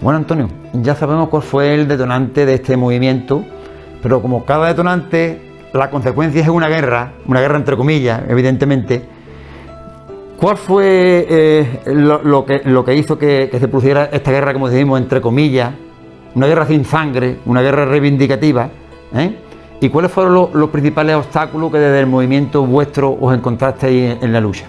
Bueno, Antonio, ya sabemos cuál fue el detonante de este movimiento, pero como cada detonante, la consecuencia es una guerra entre comillas, evidentemente. ¿Cuál fue lo que hizo que se produciera esta guerra, como decimos, entre comillas, una guerra sin sangre, una guerra reivindicativa? ¿Y cuáles fueron los principales obstáculos que desde el movimiento vuestro os encontrasteis en la lucha?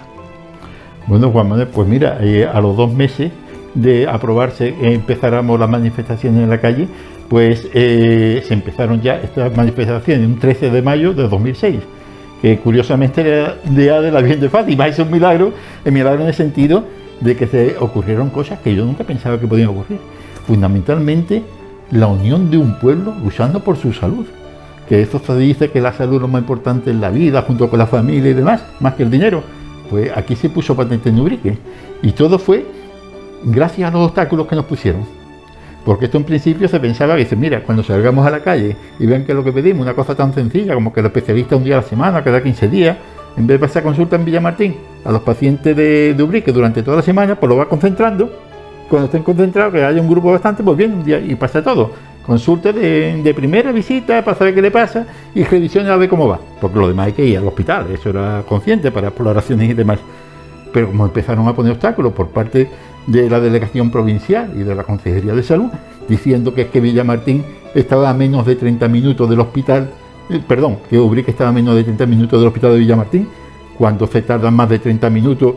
Bueno, Juan Manuel, pues mira, a los 2 meses de aprobarse empezáramos las manifestaciones en la calle, pues se empezaron ya estas manifestaciones un 13 de mayo de 2006, que curiosamente era el día de la Virgen de Fátima. Es un milagro en el sentido de que se ocurrieron cosas que yo nunca pensaba que podían ocurrir. Fundamentalmente, la unión de un pueblo luchando por su salud, que eso se dice que la salud es lo más importante en la vida, junto con la familia y demás, más que el dinero. Pues aquí se puso patente en Ubrique, y todo fue gracias a los obstáculos que nos pusieron. Porque esto en principio se pensaba que, mira, cuando salgamos a la calle y vean que es lo que pedimos, una cosa tan sencilla como que el especialista un día a la semana, cada 15 días, en vez de pasar consulta en Villamartín a los pacientes de Ubrique durante toda la semana, pues lo va concentrando. Cuando estén concentrados, que haya un grupo bastante, pues viene un día y pasa todo. Consulta de primera visita para saber qué le pasa y revisiones a ver cómo va. Porque lo demás hay que ir al hospital, eso era consciente para exploraciones y demás. Pero como empezaron a poner obstáculos por parte de la delegación provincial y de la Consejería de Salud, diciendo que es que Villamartín estaba a menos de 30 minutos del hospital, que Ubrique estaba a menos de 30 minutos del hospital de Villamartín, cuando se tardan más de 30 minutos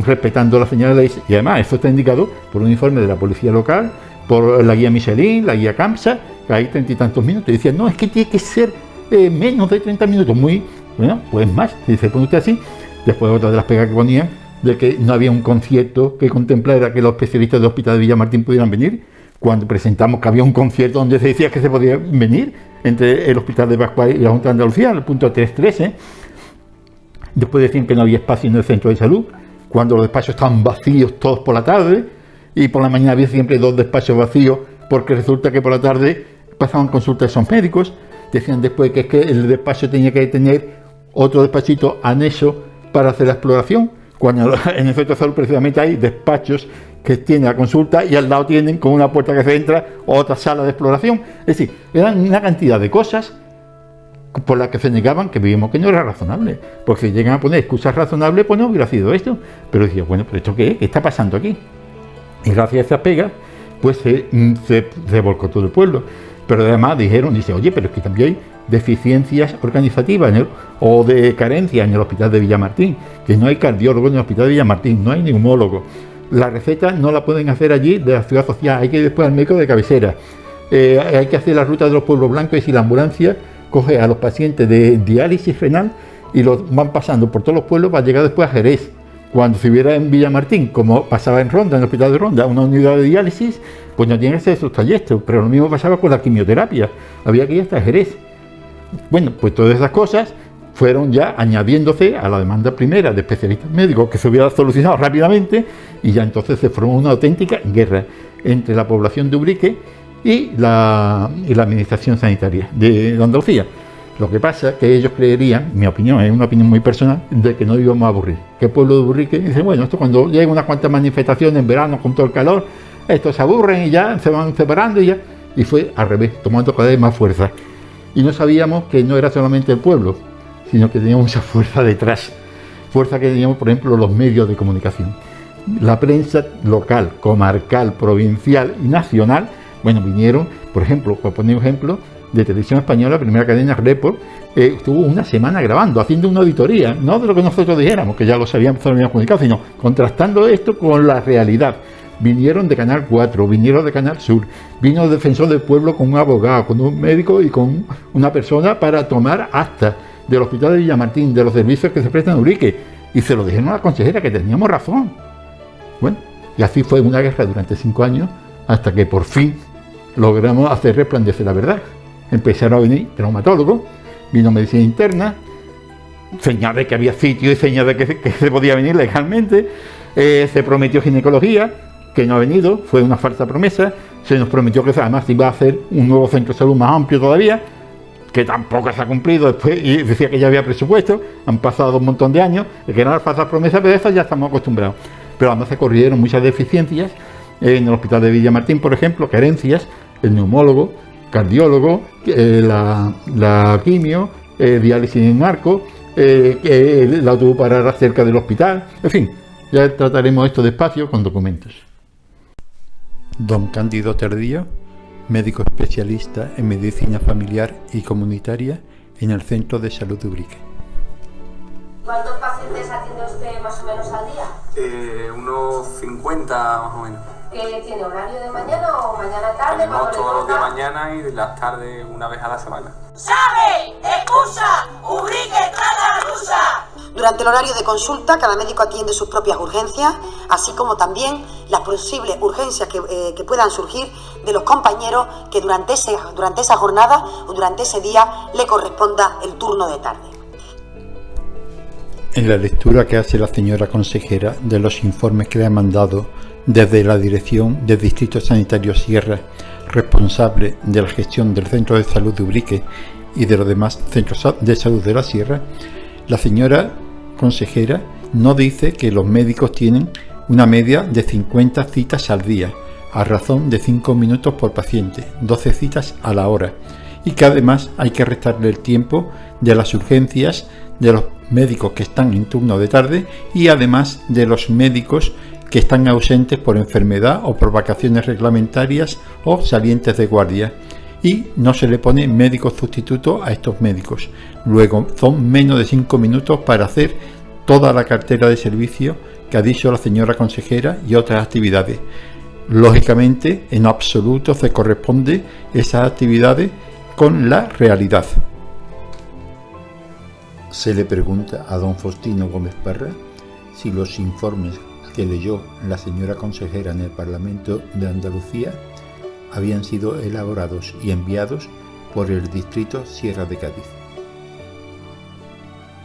respetando las señales. Y además eso está indicado por un informe de la policía local, por la guía Michelin, la guía CAMSA, que hay 30 y tantos minutos. Y decían, no, es que tiene que ser menos de 30 minutos. Muy, bueno, pues más, si se pone usted así. Después otra de las pegas que ponían, de que no había un concierto que contemplara que los especialistas del hospital de Villamartín pudieran venir, cuando presentamos que había un concierto donde se decía que se podía venir entre el hospital de Pascual y la Junta de Andalucía, el punto 313. Después decían que no había espacio en el centro de salud, cuando los despachos estaban vacíos todos por la tarde, y por la mañana había siempre 2 despachos vacíos, porque resulta que por la tarde pasaban consultas de esos médicos. Decían después que es que el despacho tenía que tener otro despachito anexo para hacer la exploración, cuando en el centro de salud precisamente hay despachos que tienen la consulta y al lado tienen con una puerta que se entra otra sala de exploración. Es decir, eran una cantidad de cosas por las que se negaban, que vimos que no era razonable, porque si llegan a poner excusas razonables, pues no hubiera sido esto. Pero decía, bueno, ¿pero esto qué es? ¿Qué está pasando aquí? Y gracias a esa pega, pues se volcó todo el pueblo. Pero además dice, oye, pero es que también hay deficiencias organizativas o de carencia en el hospital de Villamartín, que no hay cardiólogo en el hospital de Villamartín, no hay neumólogo. La receta no la pueden hacer allí de la ciudad social, hay que ir después al médico de cabecera. Hay que hacer la ruta de los pueblos blancos, y si la ambulancia coge a los pacientes de diálisis renal y los van pasando por todos los pueblos para llegar después a Jerez. Cuando se hubiera en Villamartín, como pasaba en Ronda, en el hospital de Ronda, una unidad de diálisis, pues no tiene que hacer esos trayectos. Pero lo mismo pasaba con la quimioterapia, había que ir hasta Jerez. Bueno, pues todas esas cosas fueron ya añadiéndose a la demanda primera de especialistas médicos, que se hubiera solucionado rápidamente, y ya entonces se formó una auténtica guerra entre la población de Ubrique y la administración sanitaria de Andalucía. Lo que pasa es que ellos creerían, mi opinión, es una opinión muy personal, de que no íbamos a aburrir. Que el pueblo de Ubrique dice, bueno, esto cuando llega unas cuantas manifestaciones en verano con todo el calor, estos se aburren y ya se van separando y ya. Y fue al revés, tomando cada vez más fuerza. Y no sabíamos que no era solamente el pueblo, sino que teníamos mucha fuerza detrás. Fuerza que teníamos, por ejemplo, los medios de comunicación. La prensa local, comarcal, provincial y nacional, bueno, vinieron, por ejemplo, para poner un ejemplo, de Televisión Española, primera cadena, Report, estuvo una semana grabando, haciendo una auditoría, no de lo que nosotros dijéramos, que ya lo sabíamos comunicado, sino contrastando esto con la realidad. Vinieron de Canal 4, vinieron de Canal Sur, vino el defensor del pueblo con un abogado, con un médico y con una persona para tomar acta del hospital de Villamartín, de los servicios que se prestan en Ubrique, y se lo dijeron a la consejera que teníamos razón. Bueno, y así fue una guerra durante 5 años, hasta que por fin logramos hacer resplandecer la verdad. Empezaron a venir traumatólogos, vino medicina interna, señal de que había sitio y señal de que se podía venir legalmente, se prometió ginecología, que no ha venido, fue una falsa promesa, se nos prometió que además iba a hacer un nuevo centro de salud más amplio todavía, que tampoco se ha cumplido después, y decía que ya había presupuesto, han pasado un montón de años, que eran falsas promesas, pero eso ya estamos acostumbrados. Pero además se corrieron muchas deficiencias en el hospital de Villamartín, por ejemplo, carencias, el neumólogo, cardiólogo, la quimio, diálisis en arco, el autobús parará cerca del hospital, en fin, ya trataremos esto despacio con documentos. Don Cándido Tardío, médico especialista en medicina familiar y comunitaria en el Centro de Salud de Ubrique. ¿Cuántos pacientes atiende usted más o menos al día? Unos 50 más o menos. ¿Qué tiene, horario de mañana o mañana tarde? Tenemos todos los de mañana y de las tardes una vez a la semana. ¡Sabe! ¡Escucha! ¡Ubrique está la rusa! Durante el horario de consulta, cada médico atiende sus propias urgencias, así como también las posibles urgencias que puedan surgir de los compañeros que durante esa jornada o durante ese día le corresponda el turno de tarde. En la lectura que hace la señora consejera de los informes que le ha mandado desde la Dirección del Distrito Sanitario Sierra, responsable de la gestión del Centro de Salud de Ubrique y de los demás centros de salud de la Sierra, la señora consejera no dice que los médicos tienen una media de 50 citas al día, a razón de 5 minutos por paciente, 12 citas a la hora, y que además hay que restarle el tiempo de las urgencias de los médicos que están en turno de tarde y además de los médicos que están ausentes por enfermedad o por vacaciones reglamentarias o salientes de guardia, y no se le pone médico sustituto a estos médicos. Luego son menos de 5 minutos para hacer toda la cartera de servicio que ha dicho la señora consejera y otras actividades. Lógicamente, en absoluto se corresponde esas actividades con la realidad. Se le pregunta a don Faustino Gómez Parra si los informes que leyó la señora consejera en el Parlamento de Andalucía habían sido elaborados y enviados por el Distrito Sierra de Cádiz.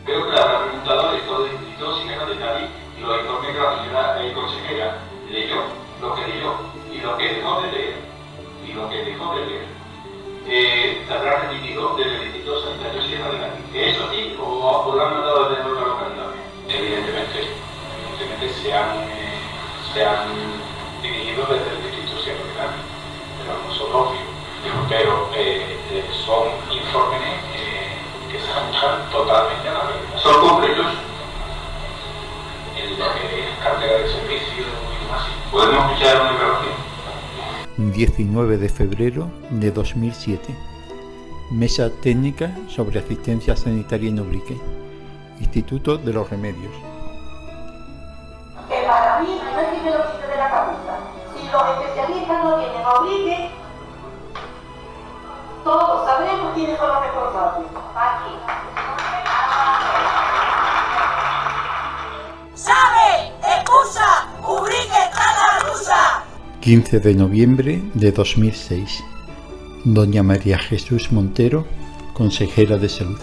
Creo que la pregunta es todo el Distrito Sierra de Cádiz y los informes que la señora consejera leyó, lo que leyó y lo que dejó de leer, se habrá remitido desde el Distrito Sanitario Sierra de Cádiz. ¿Es así o lo han mandado desde otra localidad? Evidentemente se han dirigido desde el Distrito Sierra de Cádiz, pero no son obvios, pero son informes que se ajustan totalmente a la realidad. Son completos en lo que es cartera de servicio y demás. ¿Podemos escuchar una grabación? 19 de febrero de 2007. Mesa técnica sobre asistencia sanitaria en Ubrique. Instituto de los Remedios. Que para mí no es que me lo quite de la cabeza. Si los especialistas no tienen Ubrique, todos sabremos quiénes son los responsables. Aquí. ¡Sabe! ¡Escucha! ¡Ubrique está la rusa! 15 de noviembre de 2006. Doña María Jesús Montero, consejera de salud.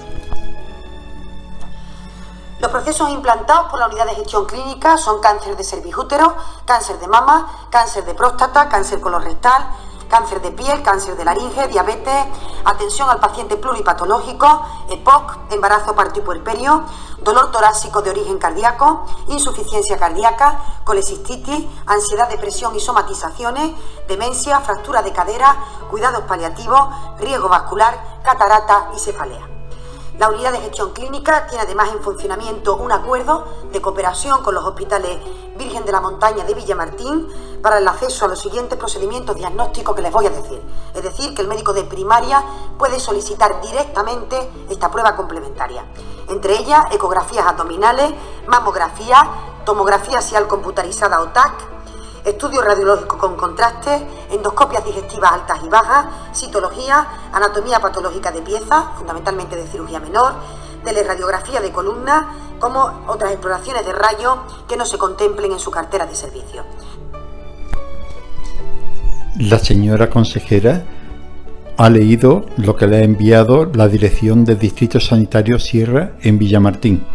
Los procesos implantados por la unidad de gestión clínica son cáncer de cervicútero, cáncer de mama, cáncer de próstata, cáncer colorectal, cáncer de piel, cáncer de laringe, diabetes, atención al paciente pluripatológico, EPOC, embarazo, parto y puerperio, dolor torácico de origen cardíaco, insuficiencia cardíaca, colecistitis, ansiedad, depresión y somatizaciones, demencia, fractura de cadera, cuidados paliativos, riesgo vascular, catarata y cefalea. La unidad de gestión clínica tiene además en funcionamiento un acuerdo de cooperación con los hospitales Virgen de la Montaña de Villamartín para el acceso a los siguientes procedimientos diagnósticos que les voy a decir. Es decir, que el médico de primaria puede solicitar directamente esta prueba complementaria. Entre ellas, ecografías abdominales, mamografía, tomografía axial computarizada o TAC, estudio radiológico con contraste, endoscopias digestivas altas y bajas, citología, anatomía patológica de pieza, fundamentalmente de cirugía menor, teleradiografía de columna, como otras exploraciones de rayos que no se contemplen en su cartera de servicio. La señora consejera ha leído lo que le ha enviado la Dirección del Distrito Sanitario Sierra en Villamartín,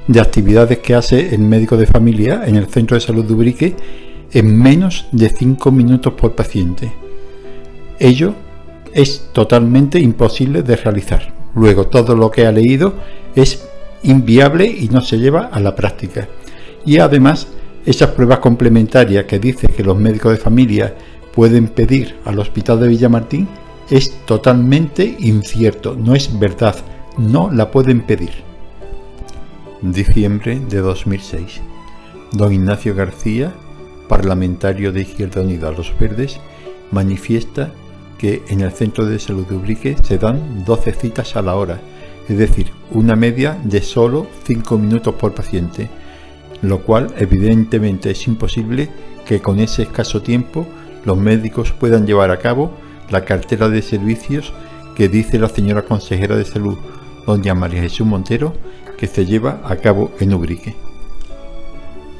de actividades que hace el médico de familia en el Centro de Salud de Ubrique en menos de 5 minutos por paciente. Ello es totalmente imposible de realizar. Luego, todo lo que ha leído es inviable y no se lleva a la práctica. Y además Esas pruebas complementarias que dice que los médicos de familia pueden pedir al hospital de Villamartín es totalmente incierto, no es verdad, no la pueden pedir. Diciembre de 2006. Don Ignacio García, parlamentario de Izquierda Unida Los Verdes, manifiesta que en el centro de salud de Ubrique se dan 12 citas a la hora, es decir, una media de solo 5 minutos por paciente, lo cual evidentemente es imposible que con ese escaso tiempo los médicos puedan llevar a cabo la cartera de servicios que dice la señora consejera de salud, doña María Jesús Montero, que se lleva a cabo en Ubrique.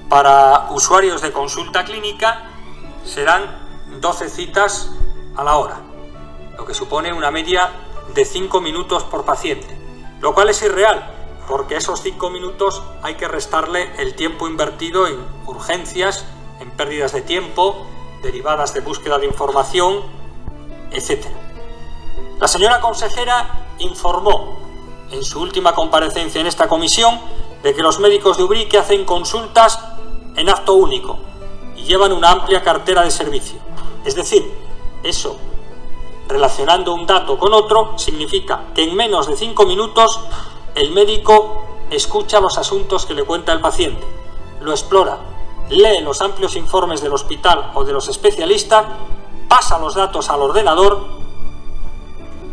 Para usuarios de consulta clínica serán 12 citas a la hora, lo que supone una media de 5 minutos por paciente, lo cual es irreal, porque esos 5 minutos hay que restarle el tiempo invertido en urgencias, en pérdidas de tiempo, derivadas de búsqueda de información, etc. La señora consejera informó en su última comparecencia en esta comisión de que los médicos de Ubrique hacen consultas en acto único y llevan una amplia cartera de servicio. Es decir, eso, relacionando un dato con otro, significa que en menos de 5 minutos el médico escucha los asuntos que le cuenta el paciente, lo explora, lee los amplios informes del hospital o de los especialistas, pasa los datos al ordenador,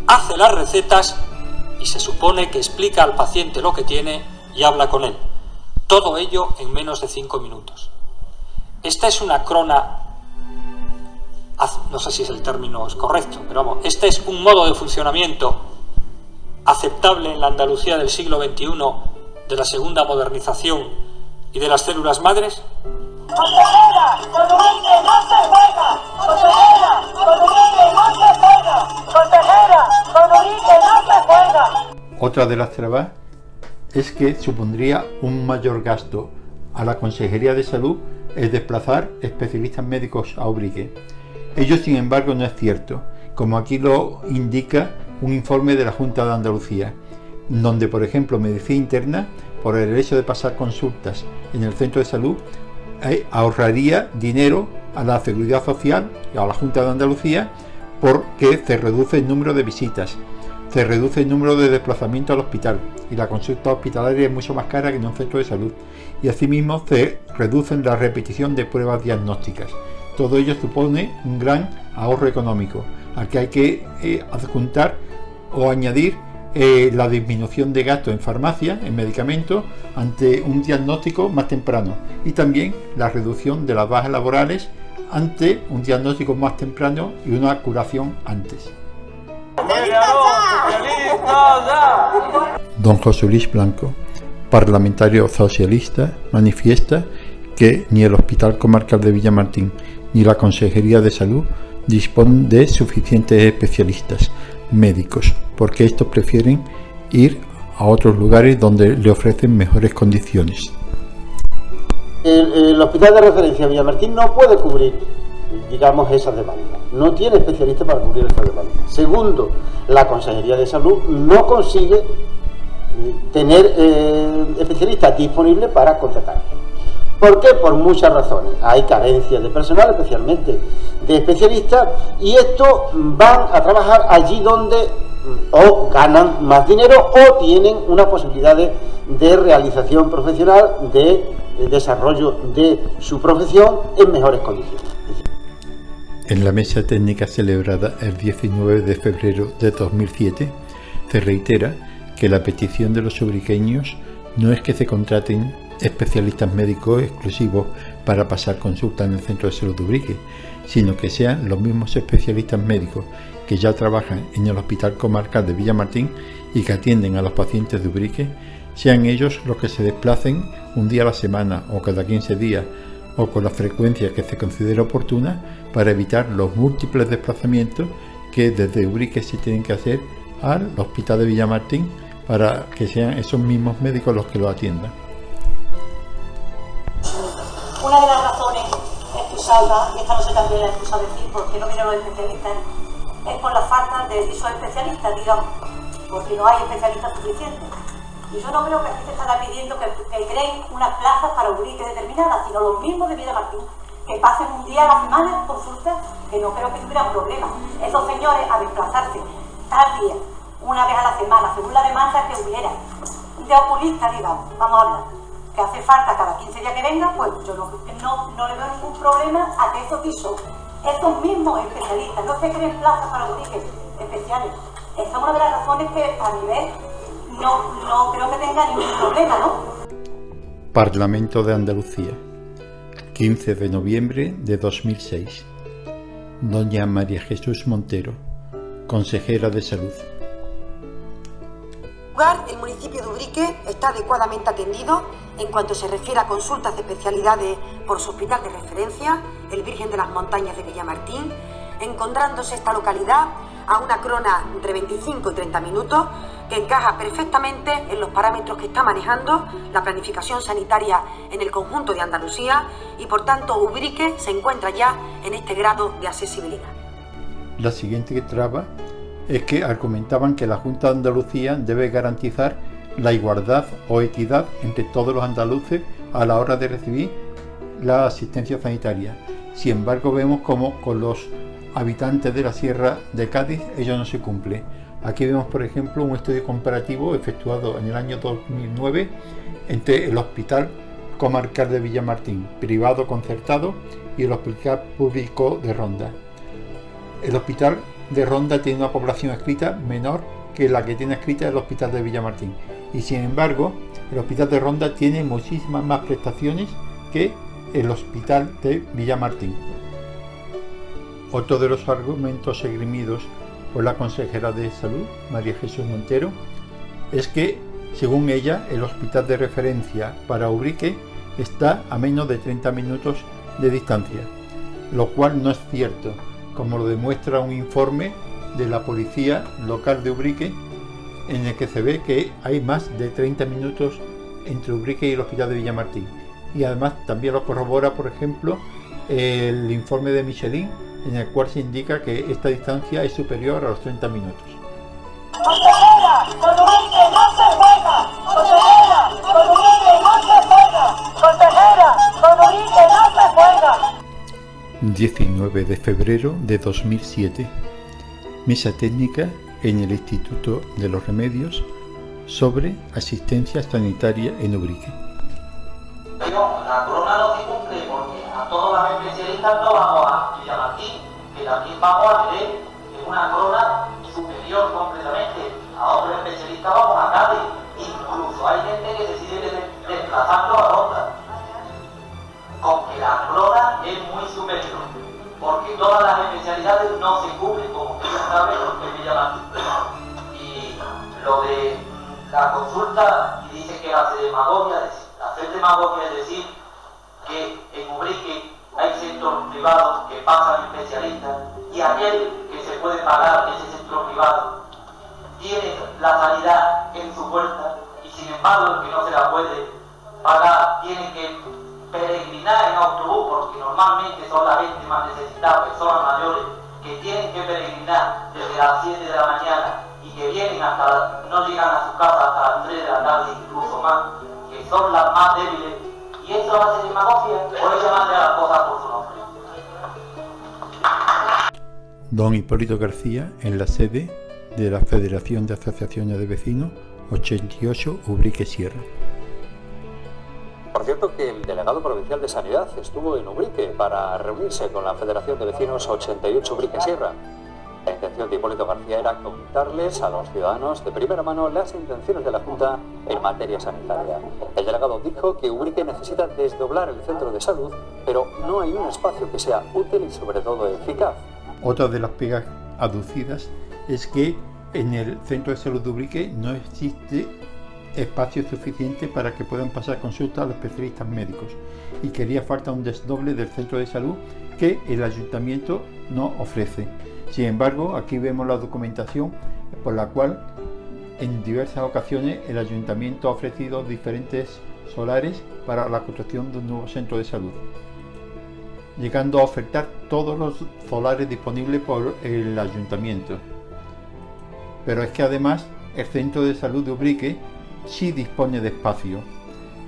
hace las recetas y se supone que explica al paciente lo que tiene y habla con él. Todo ello en menos de 5 minutos. Esta es una crona, no sé si el término es correcto, pero vamos, este es un modo de funcionamiento aceptable en la Andalucía del siglo XXI, de la segunda modernización y de las células madres. ¡Consejera! ¡Con Ubrique no se juega! ¡Consejera! ¡Con Ubrique no se juega! ¡Consejera! ¡Con Ubrique no se juega! Otra de las trabas es que supondría un mayor gasto a la Consejería de Salud el desplazar especialistas médicos a Ubrique. Ello, sin embargo, no es cierto, como aquí lo indica un informe de la Junta de Andalucía, donde, por ejemplo, medicina interna, por el hecho de pasar consultas en el centro de salud, ahorraría dinero a la Seguridad Social y a la Junta de Andalucía, porque se reduce el número de visitas, se reduce el número de desplazamientos al hospital y la consulta hospitalaria es mucho más cara que en un centro de salud, y asimismo se reduce la repetición de pruebas diagnósticas. Todo ello supone un gran ahorro económico, al que hay que adjuntar o añadir la disminución de gastos en farmacia, en medicamentos, ante un diagnóstico más temprano, y también la reducción de las bajas laborales ante un diagnóstico más temprano y una curación antes. Don José Luis Blanco, parlamentario socialista, manifiesta que ni el Hospital Comarcal de Villamartín ni la Consejería de Salud disponen de suficientes especialistas médicos, porque estos prefieren ir a otros lugares donde le ofrecen mejores condiciones. El Hospital de Referencia Villamartín no puede cubrir, digamos, esa demanda. No tiene especialistas para cubrir esa demanda. Segundo, la Consejería de Salud no consigue tener especialistas disponibles para contratar. ¿Por qué? Por muchas razones. Hay carencia de personal, especialmente de especialistas, y estos van a trabajar allí donde o ganan más dinero o tienen una posibilidad de realización profesional, de desarrollo de su profesión en mejores condiciones. En la mesa técnica celebrada el 19 de febrero de 2007 se reitera que la petición de los ubriqueños no es que se contraten especialistas médicos exclusivos para pasar consulta en el centro de salud de Ubrique, sino que sean los mismos especialistas médicos que ya trabajan en el Hospital Comarcal de Villamartín y que atienden a los pacientes de Ubrique, sean ellos los que se desplacen un día a la semana o cada 15 días o con la frecuencia que se considere oportuna para evitar los múltiples desplazamientos que desde Ubrique se tienen que hacer al Hospital de Villamartín para que sean esos mismos médicos los que lo atiendan. Una de las razones excusadas, y esta no sé también la excusa decir porque no vienen los especialistas, es por la falta de esos especialistas, digamos, porque no hay especialistas suficientes. Y yo no creo que aquí se estará pidiendo que creen unas plazas para Ubrique determinadas, sino los mismos de Villamartín, que pasen un día a la semana en consulta, que no creo que tuvieran problema. Esos señores a desplazarse tal día, una vez a la semana, según la demanda que hubiera, de oculista, digamos, vamos a hablar, que hace falta cada 15 días que venga, pues yo no le veo ningún problema a que esos mismos especialistas no se creen plazas para Ubrique especiales. Esa es una de las razones que a nivel no creo que tenga ningún problema, ¿no? Parlamento de Andalucía, 15 de noviembre de 2006. Doña María Jesús Montero, consejera de Salud. El municipio de Ubrique está adecuadamente atendido en cuanto se refiere a consultas de especialidades por su hospital de referencia, el Virgen de las Montañas de Villamartín, encontrándose esta localidad a una crona entre 25 y 30 minutos, que encaja perfectamente en los parámetros que está manejando la planificación sanitaria en el conjunto de Andalucía y por tanto Ubrique se encuentra ya en este grado de accesibilidad. La siguiente traba es que argumentaban que la Junta de Andalucía debe garantizar la igualdad o equidad entre todos los andaluces a la hora de recibir la asistencia sanitaria. Sin embargo, vemos como con los habitantes de la Sierra de Cádiz ello no se cumple. Aquí vemos, por ejemplo, un estudio comparativo efectuado en el año 2009 entre el Hospital Comarcal de Villamartín, privado concertado, y el Hospital Público de Ronda. El Hospital de Ronda tiene una población adscrita menor que la que tiene adscrita el Hospital de Villamartín, y sin embargo el Hospital de Ronda tiene muchísimas más prestaciones que el Hospital de Villamartín. Otro de los argumentos esgrimidos por la consejera de Salud, María Jesús Montero, es que, según ella, el hospital de referencia para Ubrique está a menos de 30 minutos de distancia, lo cual no es cierto, como lo demuestra un informe de la Policía Local de Ubrique, en el que se ve que hay más de 30 minutos entre Ubrique y el Hospital de Villamartín. Y además también lo corrobora, por ejemplo, el informe de Michelin, en el cual se indica que esta distancia es superior a los 30 minutos. Consejera, con Ubrique no se juega. Consejera, con Ubrique no se juega. Consejera, con Ubrique no se juega. 19 de febrero de 2007. Mesa técnica en el Instituto de los Remedios sobre asistencia sanitaria en Ubrique. Pero la corona no se cumple porque a todos los especialistas no vamos a Villamartín, que también vamos a tener una corona superior completamente. A otros especialistas vamos a Cádiz, incluso hay gente que decide desplazarlo a Ronda, con que la corona es muy superior, porque todas las especialidades no se cubren, como usted ya sabe, en Villamartín. Y lo de la consulta, y dice que hace demagogia, hacer demagogia es decir que en Ubrique hay centros privados que pasan especialistas y aquel que se puede pagar ese centro privado tiene la sanidad en su puerta y sin embargo el que no se la puede pagar tiene que peregrinar en autobús, porque normalmente son la gente más necesitada, personas mayores que tienen que peregrinar desde las 7 de la mañana y que vienen no llegan a su casa hasta las 3 de la tarde, incluso más, que son las más débiles, y eso hace demagogia, o es llamarle a las cosas por su nombre. Don Hipólito García, en la sede de la Federación de Asociaciones de Vecinos 88 Ubrique Sierra. Por cierto que el delegado provincial de Sanidad estuvo en Ubrique para reunirse con la Federación de Vecinos 88 Ubrique Sierra. La intención de Hipólito García era contarles a los ciudadanos de primera mano las intenciones de la Junta en materia sanitaria. El delegado dijo que Ubrique necesita desdoblar el centro de salud, pero no hay un espacio que sea útil y sobre todo eficaz. Otra de las pegas aducidas es que en el centro de salud de Ubrique no existe espacio suficiente para que puedan pasar consultas a los especialistas médicos y que haría falta un desdoble del centro de salud que el ayuntamiento no ofrece. Sin embargo, aquí vemos la documentación por la cual en diversas ocasiones el ayuntamiento ha ofrecido diferentes solares para la construcción de un nuevo centro de salud, llegando a ofertar todos los solares disponibles por el ayuntamiento. Pero es que además el centro de salud de Ubrique sí dispone de espacio.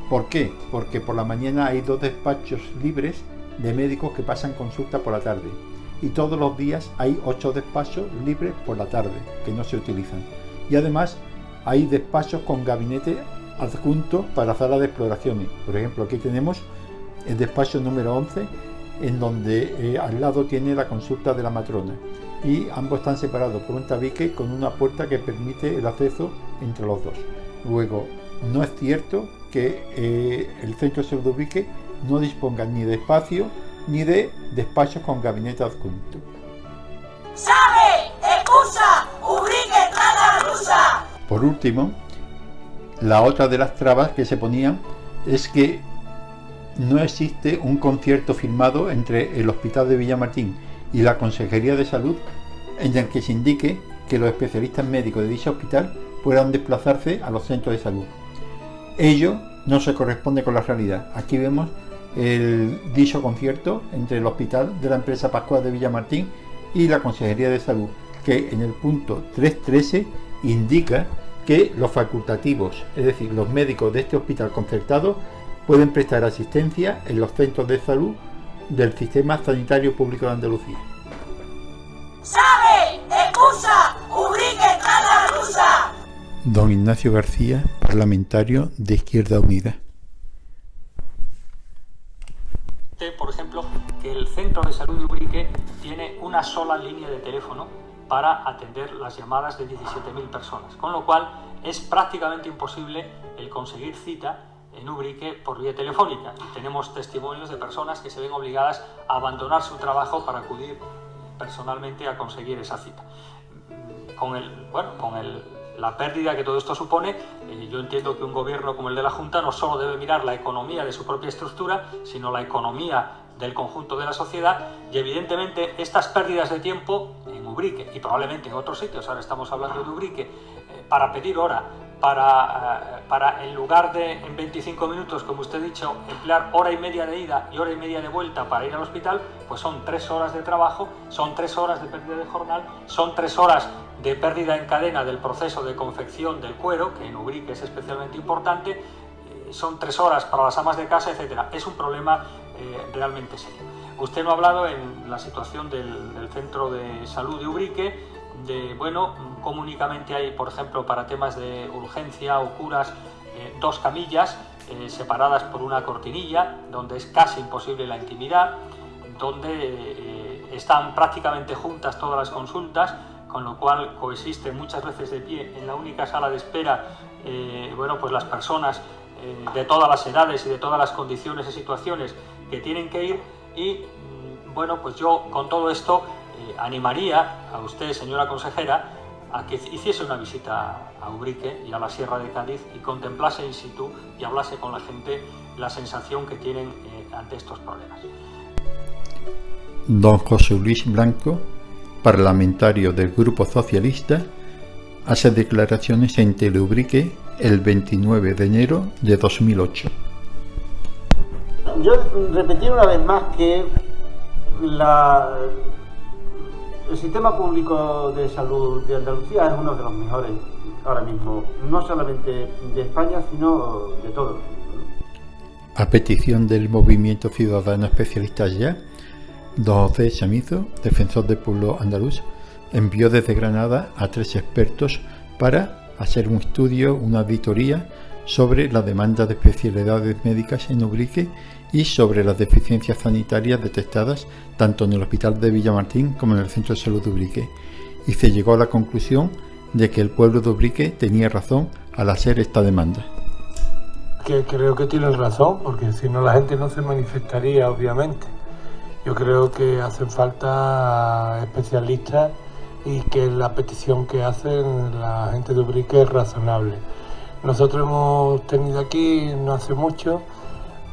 ¿Por qué? Porque por la mañana hay 2 despachos libres de médicos que pasan consulta por la tarde. Y todos los días hay 8 despachos libres por la tarde que no se utilizan. Y además hay despachos con gabinete adjuntos para salas de exploraciones. Por ejemplo, aquí tenemos el despacho número 11, en donde al lado tiene la consulta de la matrona. Y ambos están separados por un tabique con una puerta que permite el acceso entre los dos. Luego, no es cierto que el centro de salud de Ubrique no disponga ni de espacio ni de despachos con gabinete adjunto. ¡Sabe! ¡Excusa! ¡Ubrique traga rusa! Por último, la otra de las trabas que se ponían es que no existe un concierto firmado entre el Hospital de Villamartín y la Consejería de Salud en el que se indique que los especialistas médicos de dicho hospital puedan desplazarse a los centros de salud. Ello no se corresponde con la realidad. Aquí vemos el dicho concierto entre el Hospital de la Empresa Pascual de Villamartín y la Consejería de Salud, que en el punto 3.13 indica que los facultativos, es decir, los médicos de este hospital concertado, pueden prestar asistencia en los centros de salud del Sistema Sanitario Público de Andalucía. ¡Sabe! ¡Excusa! ¡Ubrique traga rusa! Don Ignacio García, parlamentario de Izquierda Unida. Por ejemplo, que el centro de salud de Ubrique tiene una sola línea de teléfono para atender las llamadas de 17.000 personas, con lo cual es prácticamente imposible el conseguir cita en Ubrique por vía telefónica. Y tenemos testimonios de personas que se ven obligadas a abandonar su trabajo para acudir personalmente a conseguir esa cita. La pérdida que todo esto supone, yo entiendo que un gobierno como el de la Junta no solo debe mirar la economía de su propia estructura, sino la economía del conjunto de la sociedad, y evidentemente estas pérdidas de tiempo en Ubrique y probablemente en otros sitios, ahora estamos hablando de Ubrique, para pedir hora, para en lugar de en 25 minutos, como usted ha dicho, emplear hora y media de ida y hora y media de vuelta para ir al hospital, pues son 3 horas de trabajo, son 3 horas de pérdida de jornal, son 3 horas de pérdida en cadena del proceso de confección del cuero, que en Ubrique es especialmente importante, son 3 horas para las amas de casa, etcétera. Es un problema realmente serio. Usted no ha hablado en la situación del centro de salud de Ubrique, cómo únicamente hay, por ejemplo, para temas de urgencia o curas, 2 camillas separadas por una cortinilla, donde es casi imposible la intimidad, donde están prácticamente juntas todas las consultas, con lo cual coexisten muchas veces de pie en la única sala de espera, pues las personas de todas las edades y de todas las condiciones y situaciones que tienen que ir. Y pues yo con todo esto animaría a usted, señora consejera, a que hiciese una visita a Ubrique y a la Sierra de Cádiz y contemplase in situ y hablase con la gente la sensación que tienen ante estos problemas. Don José Luis Blanco, parlamentario del Grupo Socialista, hace declaraciones en Teleubrique el 29 de enero de 2008. Yo repetir una vez más que el sistema público de salud de Andalucía es uno de los mejores ahora mismo, no solamente de España, sino de todo el mundo. A petición del Movimiento Ciudadano Especialistas Ya, don José Chamizo, defensor del pueblo andaluz, envió desde Granada a 3 expertos para hacer un estudio, una auditoría sobre la demanda de especialidades médicas en Ubrique y sobre las deficiencias sanitarias detectadas tanto en el Hospital de Villamartín como en el Centro de Salud de Ubrique, y se llegó a la conclusión de que el pueblo de Ubrique tenía razón al hacer esta demanda. Que creo que tienen razón, porque si no la gente no se manifestaría, obviamente. Yo creo que hacen falta especialistas y que la petición que hacen la gente de Ubrique es razonable. Nosotros hemos tenido aquí no hace mucho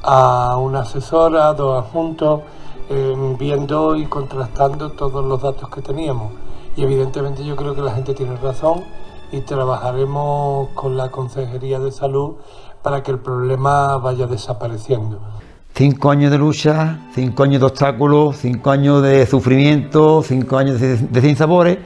a una asesora, 2 adjuntos, viendo y contrastando todos los datos que teníamos. Y evidentemente yo creo que la gente tiene razón y trabajaremos con la Consejería de Salud para que el problema vaya desapareciendo. 5 años de lucha, 5 años de obstáculos, 5 años de sufrimiento, 5 años de sinsabores,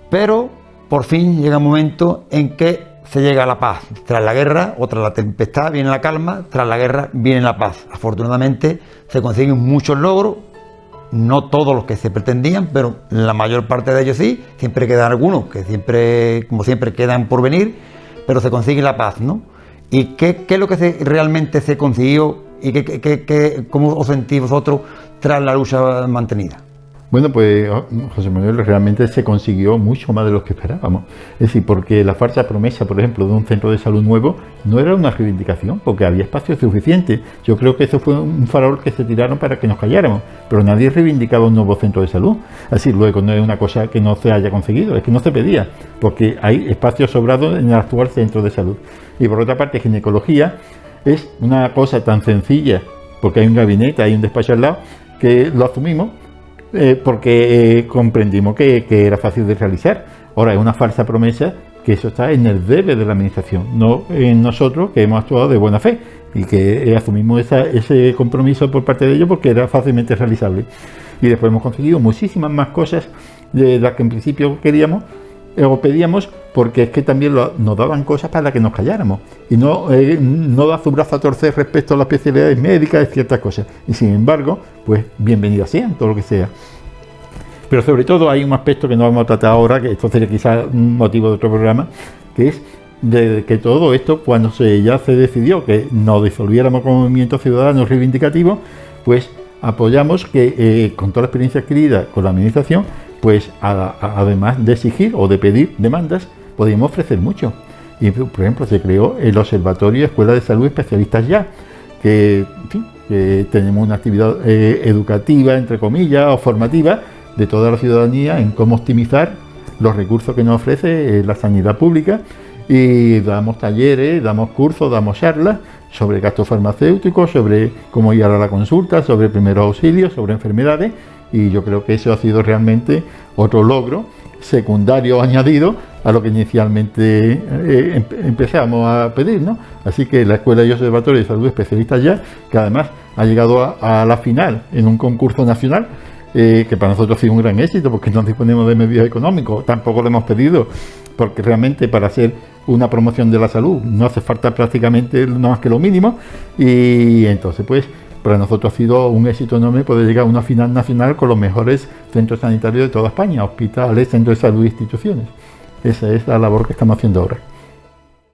pero por fin llega un momento en que se llega a la paz. Tras la guerra o tras la tempestad viene la calma, tras la guerra viene la paz. Afortunadamente se consiguen muchos logros, no todos los que se pretendían, pero la mayor parte de ellos sí. Siempre quedan algunos que siempre, como siempre, quedan por venir, pero se consigue la paz, ¿no? ¿Y qué es lo que realmente se consiguió y cómo os sentís vosotros tras la lucha mantenida? Bueno, pues José Manuel, realmente se consiguió mucho más de lo que esperábamos. Es decir, porque la falsa promesa, por ejemplo, de un centro de salud nuevo no era una reivindicación, porque había espacio suficiente. Yo creo que eso fue un farol que se tiraron para que nos calláramos, pero nadie reivindicaba un nuevo centro de salud. Así, luego no es una cosa que no se haya conseguido, es que no se pedía, porque hay espacio sobrado en el actual centro de salud. Y por otra parte, ginecología es una cosa tan sencilla, porque hay un gabinete, hay un despacho al lado, que lo asumimos, porque comprendimos que era fácil de realizar. Ahora es una falsa promesa que eso está en el debe de la administración, no en nosotros, que hemos actuado de buena fe y que asumimos ese compromiso por parte de ellos porque era fácilmente realizable. Y después hemos conseguido muchísimas más cosas de las que en principio queríamos o pedíamos, porque es que también nos daban cosas para que nos calláramos y no da su brazo a torcer respecto a las especialidades médicas y ciertas cosas. Y sin embargo, pues bienvenidas sean, todo lo que sea. Pero sobre todo hay un aspecto que no vamos a tratar ahora, que esto sería quizás un motivo de otro programa, que es de que todo esto, cuando ya se decidió que nos disolviéramos como movimiento ciudadano reivindicativo, pues apoyamos que con toda la experiencia adquirida con la administración, pues además de exigir o de pedir demandas, podíamos ofrecer mucho. Y por ejemplo se creó el Observatorio Escuela de Salud Especialistas Ya, que, en fin, que tenemos una actividad educativa, entre comillas, o formativa de toda la ciudadanía en cómo optimizar los recursos que nos ofrece la sanidad pública, y damos talleres, damos cursos, damos charlas sobre gastos farmacéuticos, sobre cómo ir a la consulta, sobre primeros auxilios, sobre enfermedades. Y yo creo que eso ha sido realmente otro logro secundario añadido a lo que inicialmente empezamos a pedir, ¿no? Así que la Escuela y Observatorio de Salud Especialistas Ya, que además ha llegado a la final en un concurso nacional, que para nosotros ha sido un gran éxito porque no disponemos de medios económicos, tampoco lo hemos pedido, porque realmente para hacer una promoción de la salud no hace falta prácticamente nada más que lo mínimo, y entonces pues para nosotros ha sido un éxito enorme poder llegar a una final nacional con los mejores centros sanitarios de toda España, hospitales, centros de salud e instituciones. Esa es la labor que estamos haciendo ahora.